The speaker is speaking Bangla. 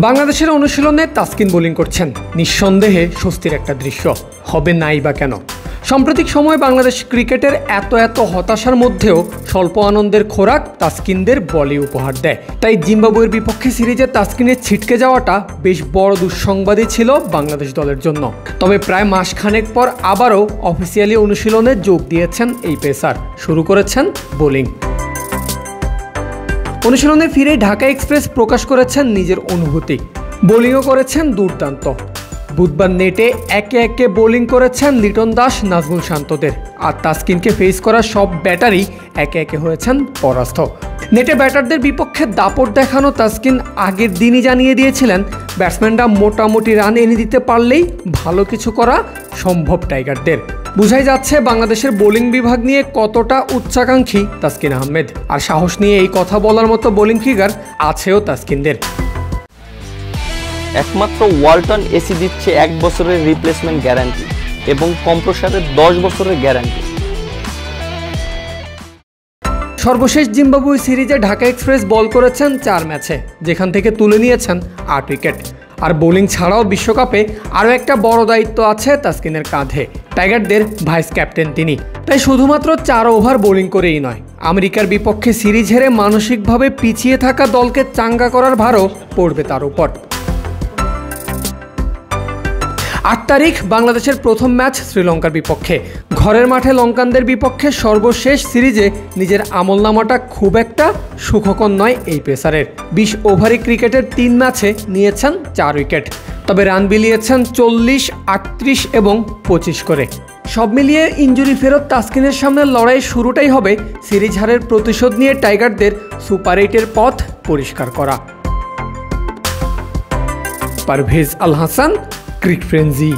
বাংলাদেশের অনুশীলনে তাসকিন বোলিং করছেন, নিঃসন্দেহে স্বস্তির একটা দৃশ্য। হবে নাই বা কেন? সাম্প্রতিক সময়ে বাংলাদেশ ক্রিকেটের এত হতাশার মধ্যেও স্বল্প আনন্দের খোরাক তাসকিনদের বলই উপহার দেয়। তাই জিম্বাবুয়ের বিপক্ষে সিরিজে তাসকিনের ছিটকে যাওয়াটা বেশ বড় দুঃসংবাদই ছিল বাংলাদেশ দলের জন্য। তবে প্রায় মাসখানেক পর আবারও অফিসিয়ালি অনুশীলনে যোগ দিয়েছেন এই পেসার, শুরু করেছেন বোলিং। অনুশীলনে ফিরে ঢাকা এক্সপ্রেস প্রকাশ করেছেন নিজের অনুভূতি। বোলিংও করেছেন দুর্দান্ত। বুধবার নেটে একে একে বোলিং করেছেন লিটন দাস, নাজমুল শান্তদের। আর তাসকিনকে ফেস করা সব ব্যাটারই একে একে হয়েছেন পরাস্ত। নেটে ব্যাটারদের বিপক্ষে দাপট দেখানো তাসকিন আগের দিনই জানিয়ে দিয়েছিলেন, ব্যাটসম্যানরা মোটামুটি রান এনে দিতে পারলেই ভালো কিছু করা সম্ভব টাইগারদের। বুঝাই যাচ্ছে বাংলাদেশের বোলিং বিভাগ নিয়ে কতটা উচ্চাকাঙ্ক্ষী তাসকিন আহমেদ। আর সাহস নিয়ে এই কথা বলার মতো বোলিং ফিগার আছেও তাসকিনদের। একমাত্র ওয়ালটন এসি দিচ্ছে 1 বছরের রিপ্লেসমেন্ট গ্যারান্টি এবং কম্প্রেসারের 10 বছরের গ্যারান্টি। সর্বশেষ জিম্বাবুয়ে সিরিজে ঢাকা এক্সপ্রেস বল করেছেন 4 ম্যাচে, যেখান থেকে তুলে নিয়েছেন 8 উইকেট। আর বোলিং ছাড়াও বিশ্বকাপে আরও একটা বড় দায়িত্ব আছে তাসকিনের কাঁধে। টাইগারদের ভাইস ক্যাপ্টেন তিনি। তাই শুধুমাত্র 4 ওভার বোলিং করেই নয়, আমেরিকার বিপক্ষে সিরিজ হেরে মানসিকভাবে পিছিয়ে থাকা দলকে চাঙ্গা করার ভারও পড়বে তার উপর। 8 তারিখ বাংলাদেশের প্রথম ম্যাচ শ্রীলঙ্কার বিপক্ষে। ঘরের মাঠে লঙ্কানদের বিপক্ষে সর্বশেষ সিরিজে নিজের আমলনামাটা খুব একটা সুখকর নয় এই পেসারের। 20 ওভারি ক্রিকেটের 3 ম্যাচে নিয়েছেন 4 উইকেট। তবে রান বিলিয়েছেন 40, 38 এবং 25 করে। সব মিলিয়ে ইনজুরি ফেরত তাসকিনের সামনে লড়াই শুরুটাই হবে সিরিজ হারের প্রতিশোধ নিয়ে টাইগারদের সুপার 8-এর পথ পরিষ্কার করা। পারভেজ আল হাসান, ক্রিক ফ্রেন্জি।